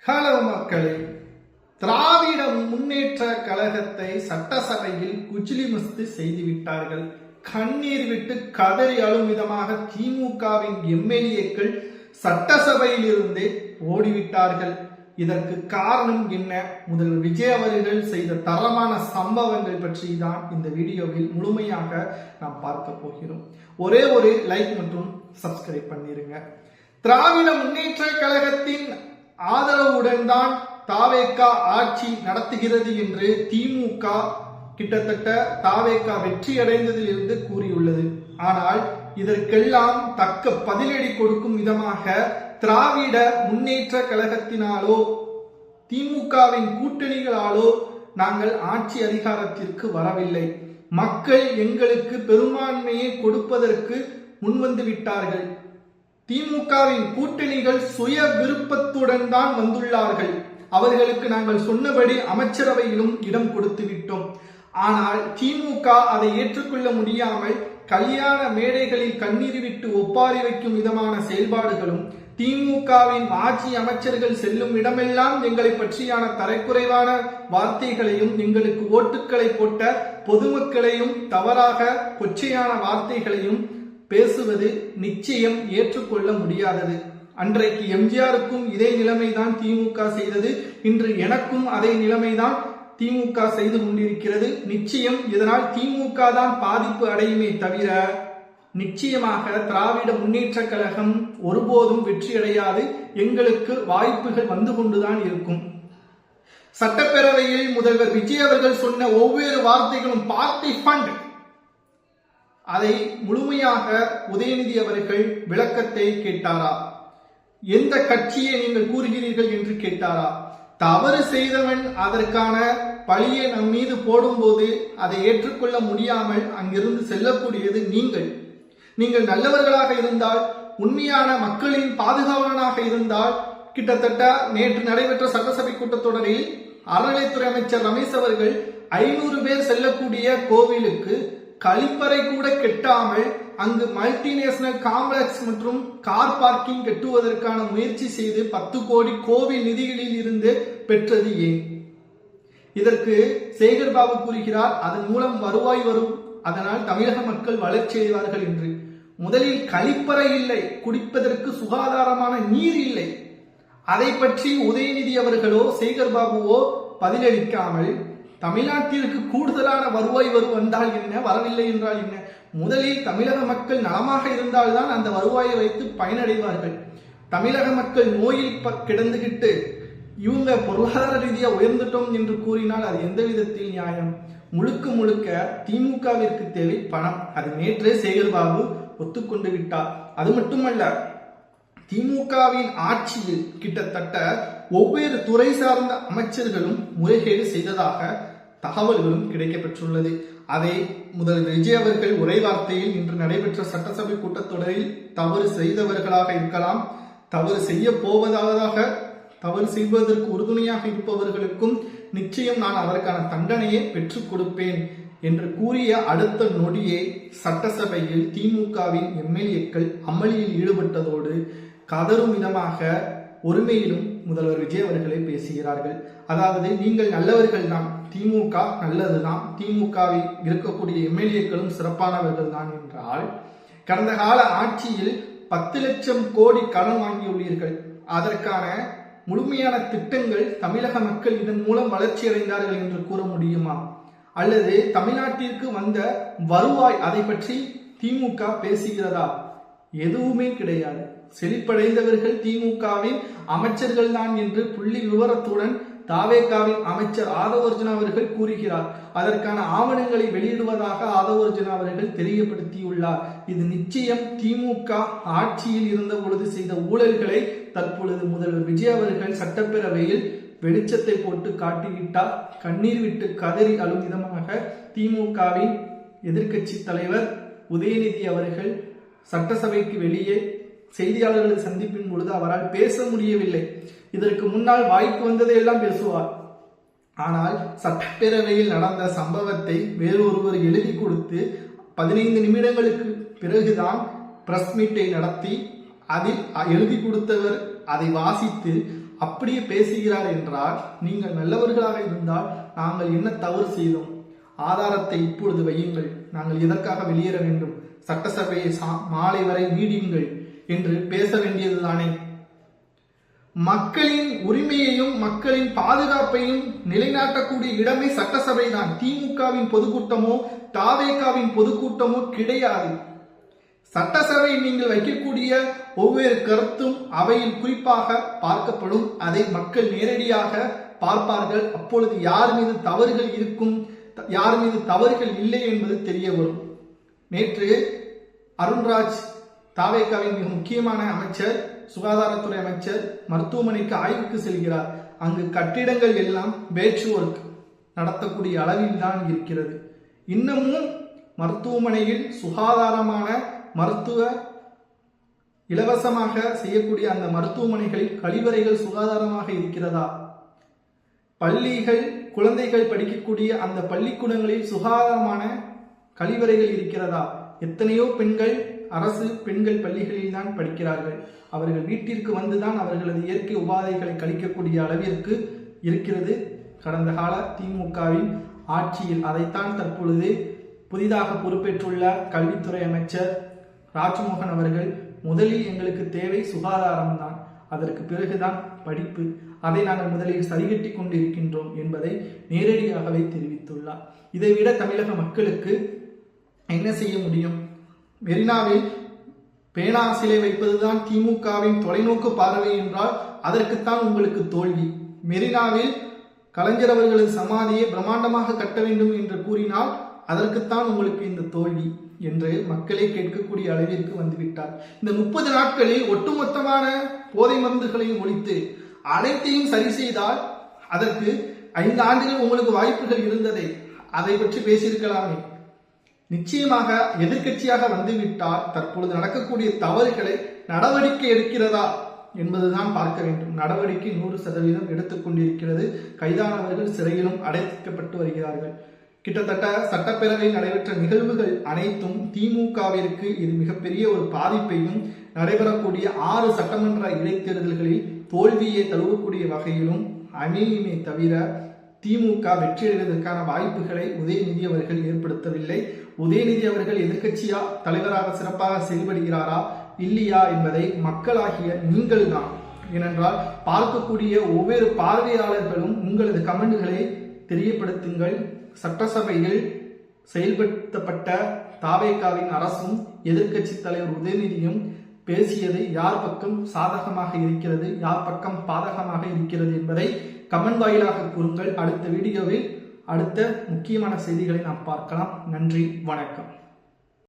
Hello மக்களே, திராவிட முன்னேற்ற கழகத்தை சட்டசபையில் குஜிலி மஸ்து செய்துவிட்டார்கள். கண்ணீர் விட்டு கதறி அழும் விதமாக திமுகவின் எம்எல்ஏக்கள் சட்டசபையில் இருந்து ஓடிவிட்டார்கள். இதற்கு காரணம் என்ன? முதல்வர் விஜய் அவர்கள் செய்த தரமான சம்பவங்கள் பற்றி தான் இந்த வீடியோவில் முழுமையாக நாம் பார்க்க போகிறோம். ஒரே ஒரு லைக் மற்றும் சப்ஸ்கிரைப் பண்ணிருங்க. திராவிட முன்னேற்ற கழகத்தின் ஆதரவுடன் தான் தாவேகா ஆட்சி நடத்துகிறது என்று திமுக கிட்டத்தட்ட தாவேகா வெற்றி அடைந்ததில் இருந்து கூறியுள்ளது. ஆனால் இதற்கெல்லாம் தக்க பதிலடி கொடுக்கும் விதமாக திராவிட முன்னேற்ற கழகத்தினாலோ திமுகவின் கூட்டணிகளாலோ நாங்கள் ஆட்சி அதிகாரத்திற்கு வரவில்லை, மக்கள் எங்களுக்கு பெரும்பான்மையை கொடுப்பதற்கு முன்வந்து விட்டார்கள், திமுகவின் கூட்டணிகள் சுய விருப்பத்துடன் தான் வந்துள்ளார்கள், அவர்களுக்கு நாங்கள் சொன்னபடி அமைச்சரவையிலும் இடம் கொடுத்து விட்டோம். ஆனால் திமுக அதை ஏற்றுக்கொள்ள முடியாமல் கல்யாண மேடைகளில் கண்ணீர் விட்டு ஒப்பாரி வைக்கும் விதமான செயல்பாடுகளும், திமுகவின் ஆட்சி அமைச்சர்கள் செல்லும் இடமெல்லாம் எங்களை பற்றியான தரைக்குறைவான வார்த்தைகளையும், எங்களுக்கு ஓட்டுக்களை போட்ட பொதுமக்களையும் தவறாக கொச்சையான வார்த்தைகளையும் பேசுவது நிச்சயம் ஏற்றுக்கொள்ள முடியாதது. அன்றைக்கு எம்ஜிஆருக்கும் இதே நிலைமைதான் திமுக செய்தது. இன்று எனக்கும் அதே நிலைமைதான் திமுக செய்து கொண்டிருக்கிறது. நிச்சயம் இதனால் திமுக தான் பாதிப்பு அடையுமே தவிர நிச்சயமாக திராவிட முன்னேற்ற கழகம் ஒருபோதும் வெற்றி அடையாது. எங்களுக்கு வாய்ப்புகள் வந்து கொண்டுதான் இருக்கும். சட்டப்பேரவையில் முதல்வர் விஜய் அவர்கள் சொன்ன ஒவ்வொரு வார்த்தைகளும் பார்ட்டி ஃபண்ட், அதை முழுமையாக உதயநிதி அவர்கள் விளக்கத்தை கேட்டாரா? எந்த கட்சியை நீங்கள் கூறுகிறீர்கள் என்று கேட்டாரா? தவறு செய்தவன் அதற்கான பழியை நம் மீது போடும்போது அதை ஏற்றுக்கொள்ள முடியாமல் அங்கிருந்து செல்லக்கூடியது நீங்கள் நல்லவர்களாக இருந்தால், உண்மையான மக்களின் பாதுகாவலனாக இருந்தால், கிட்டத்தட்ட நேற்று நடைபெற்ற சட்டசபை கூட்டத்தொடரில் அறநிலைத்துறை அமைச்சர் ரமேஷ் அவர்கள் 500 பேர் செல்லக்கூடிய கோவிலுக்கு கழிப்பறை கூட கெட்டாமல் அங்கு மல்டிநேஷனல் காம்ப்ளெக்ஸ் மற்றும் கார் பார்க்கிங் கட்டுவதற்கான முயற்சி செய்து 10 கோடி கோவில் நிதிகளில் இருந்து பெற்றது ஏன்? இதற்கு சேகர் பாபு கூறுகிறார், அதன் மூலம் வருவாய் வரும், அதனால் தமிழக மக்கள் வளர்ச்சி அடைவார்கள் என்று. முதலில் கழிப்பறை இல்லை, குடிப்பதற்கு சுகாதாரமான நீர் இல்லை. அதை பற்றி உதயநிதி அவர்களோ சேகர் பாபுவோ பதிலளிக்காமல் தமிழ்நாட்டிற்கு கூடுதலான வருவாய் வந்தால் என்ன, வரவில்லை என்றால் என்ன? முதலில் தமிழக மக்கள் நலமாக இருந்தால்தான் அந்த வருவாயை வைத்து பயனடைவார்கள். தமிழக மக்கள் நோயில் கிடந்துகிட்டு இவங்க பொருளாதார ரீதியா உயர்ந்துட்டோம் என்று கூறினால் அது எந்த விதத்தில் நியாயம்? முழுக்க முழுக்க திமுகவிற்கு தேவை பணம். அது நேற்றே சேகர் பாபு ஒத்துக்கொண்டு விட்டார். அது மட்டுமல்ல, திமுகவின் ஆட்சியில் கிட்டத்தட்ட ஒவ்வொரு துறை சார்ந்த அமைச்சர்களும் முறைகேடு செய்ததாக தகவல்களும் கிடைக்கப்பெற்றுள்ளது. அதை முதல்வர் விஜய் அவர்கள் உரை வார்த்தையில் இன்று நடைபெற்ற சட்டசபை கூட்டத்தொடரில் தவறு செய்தவர்களாக இருக்கலாம், தவறு செய்ய போவதாக, தவறு செய்வதற்கு உறுதுணையாக இருப்பவர்களுக்கும் நிச்சயம் நான் அதற்கான தண்டனையை பெற்றுக் கொடுப்பேன் என்று கூறிய அடுத்த நொடியே சட்டசபையில் திமுகவின் எம்எல்ஏக்கள் அமளியில் ஈடுபட்டதோடு கதறும் விதமாக ஒருமையிலும் முதல்வர் விஜய் அவர்களை பேசுகிறார்கள். அதாவது, நீங்கள் நல்லவர்கள் தான், திமுக நல்லதுதான், திமுகவில் இருக்கக்கூடிய எம்எல்ஏக்களும் சிறப்பானவர்கள் தான் என்றால், கடந்த கால ஆட்சியில் 10 லட்சம் கோடி கடன் வாங்கியுள்ளீர்கள், அதற்கான முழுமையான திட்டங்கள் தமிழக மக்கள் இதன் மூலம் வளர்ச்சி அடைந்தார்கள் என்று கூற முடியுமா? அல்லது தமிழ்நாட்டிற்கு வந்த வருவாய், அதை பற்றி திமுக பேசுகிறதா? எதுவுமே கிடையாது. செழிப்படைந்தவர்கள் திமுகவின் அமைச்சர்கள் தான் என்று புள்ளி விவரத்துடன் தாவேகாவின் அமைச்சர் ஆதவர்ஜுனா அவர்கள் கூறுகிறார். அதற்கான ஆவணங்களை வெளியிடுவதாக ஆதவர்ஜுனா அவர்கள் தெரியப்படுத்தியுள்ளார். இது நிச்சயம் திமுக ஆட்சியில் இருந்த பொழுது செய்த ஊழல்களை தற்பொழுது முதல்வர் விஜய் அவர்கள் சட்டப்பேரவையில் வெளிச்சத்தை போட்டு காட்டிவிட்டார். கண்ணீர் விட்டு கதறி அழும் விதமாக திமுகவின் எதிர்க்கட்சி தலைவர் உதயநிதி அவர்கள் சட்டசபைக்கு வெளியே செய்தியாளர்கள் சந்திப்பின் பொழுது அவரால் பேச முடியவில்லை. இதற்கு முன்னால் வாய்ப்பு வந்ததையெல்லாம் பேசுவார். ஆனால் சட்டப்பேரவையில் நடந்த சம்பவத்தை வேறொருவர் எழுதி கொடுத்து 15 நிமிடங்களுக்கு பிறகுதான் பிரஸ் மீட்டை நடத்தி அதில் எழுதி கொடுத்தவர் அதை வாசித்து அப்படியே பேசுகிறார் என்றால் நீங்கள் நல்லவர்களாக இருந்தால் நாங்கள் என்ன தவறு செய்தோம், ஆதாரத்தை இப்பொழுது வையுங்கள், நாங்கள் எதற்காக வெளியேற வேண்டும், சட்டசபையை மாலை வரை நீடியுங்கள் என்று பேச வேண்டியதுதானே. மக்களின் உரிமையையும் மக்களின் பாதுகாப்பையும் நிலைநாட்டக்கூடிய இடமே சட்டசபை தான். திமுகவின் பொதுக்கூட்டமோ தாவேகாவின் பொதுக்கூட்டமோ கிடையாது. சட்டசபை நீங்கள் வைக்கக்கூடிய ஒவ்வொரு கருத்தும் அவையில் குறிப்பாக பார்க்கப்படும். அதை மக்கள் நேரடியாக பார்ப்பார்கள். அப்பொழுது யார் மீது தவறுகள் இருக்கும், யார் மீது தவறுகள் இல்லை என்பது தெரிய வரும். நேற்று அருண்ராஜ் தாவேகாவின் மிக முக்கியமான அமைச்சர், சுகாதாரத்துறை அமைச்சர் மருத்துவமனைக்கு ஆய்வுக்கு செல்கிறார். அங்கு கட்டிடங்கள் எல்லாம் பேட்ச் ஒர்க் நடத்தக்கூடிய அளவில் தான் இருக்கிறது. இன்னமும் மருத்துவமனையில் சுகாதாரமான மருத்துவ இலவசமாக செய்யக்கூடிய அந்த மருத்துவமனைகளில் கழிவறைகள் சுகாதாரமாக இருக்கிறதா? பள்ளிகள், குழந்தைகள் படிக்கக்கூடிய அந்த பள்ளிக்கூடங்களில் சுகாதாரமான கழிவறைகள் இருக்கிறதா? எத்தனையோ பெண்கள் அரசு பெண்கள் பள்ளிகளில் தான் படிக்கிறார்கள். அவர்கள் வீட்டிற்கு வந்துதான் அவர்களது இயற்கை உபாதைகளை கழிக்கக்கூடிய அளவிற்கு இருக்கிறது கடந்த கால திமுகவின் ஆட்சியில். அதைத்தான் தற்பொழுது புதிதாக பொறுப்பேற்றுள்ள கல்வித்துறை அமைச்சர் ராஜ்மோகன் அவர்கள், முதலில் எங்களுக்கு தேவை சுகாதாரம்தான், அதற்கு பிறகுதான் படிப்பு, அதை நாங்கள் முதலில் சரிகட்டி கொண்டிருக்கின்றோம் என்பதை நேரடியாகவே தெரிவித்துள்ளார். இதைவிட தமிழக மக்களுக்கு என்ன செய்ய முடியும்? மெரினாவில் பேனா சிலை வைப்பதுதான் திமுகவின் தொலைநோக்கு பார்வை என்றால் அதற்குத்தான் உங்களுக்கு தோல்வி. மெரினாவில் கலைஞர் அவர்களது சமாதியை பிரம்மாண்டமாக கட்ட வேண்டும் என்று கூறினால் அதற்குத்தான் உங்களுக்கு இந்த தோல்வி என்று மக்களே கேட்கக்கூடிய அளவிற்கு வந்துவிட்டார். இந்த 30 நாட்களில் ஒட்டுமொத்தமான போதை மருந்துகளையும் ஒழித்து அனைத்தையும் சரி செய்தால் அதற்கு 5 ஆண்டுகள் உங்களுக்கு வாய்ப்புகள் இருந்ததை அதை பற்றி பேசியிருக்கலாமே. நிச்சயமாக எதிர்கட்சியாக வந்துவிட்டால் தற்பொழுது நடக்கக்கூடிய தவறுகளை நடவடிக்கை எடுக்கிறதா என்பதுதான் பார்க்க வேண்டும். நடவடிக்கை 100% எடுத்துக்கொண்டிருக்கிறது. கைதானவர்கள் சிறையிலும் அடைக்கப்பட்டு வருகிறார்கள். கிட்டத்தட்ட சட்டப்பேரவையில் நடைபெற்ற நிகழ்வுகள் அனைத்தும் திமுகவிற்கு இது மிகப்பெரிய ஒரு பாதிப்பையும், நடைபெறக்கூடிய 6 சட்டமன்ற இடைத்தேர்தல்களில் தோல்வியை தழுவக்கூடிய வகையிலும் அமையுமே தவிர திமுக வெற்றியடைவதற்கான வாய்ப்புகளை உதயநிதி அவர்கள் ஏற்படுத்தவில்லை. உதயநிதி அவர்கள் எதிர்கட்சியா தலைவராக சிறப்பாக செயல்படுகிறாரா இல்லையா என்பதை மக்களாகிய நீங்கள் தான், ஏனென்றால் பார்க்கக்கூடிய ஒவ்வொரு பார்வையாளர்களும் உங்களது கமெண்ட்களை தெரியப்படுத்துங்கள். சட்டசபையில் செயல்படுத்தப்பட்ட தாவேகாவின் அரசும் எதிர்கட்சி தலைவர் உதயநிதியும் பேசியது யார் பக்கம் சாதகமாக இருக்கிறது, யார் பக்கம் பாதகமாக இருக்கிறது என்பதை கமெண்ட் வாயிலாக கூறுங்கள். அடுத்த வீடியோவில் அடுத்த முக்கியமான செய்திகளை நாம் பார்க்கலாம். நன்றி, வணக்கம்.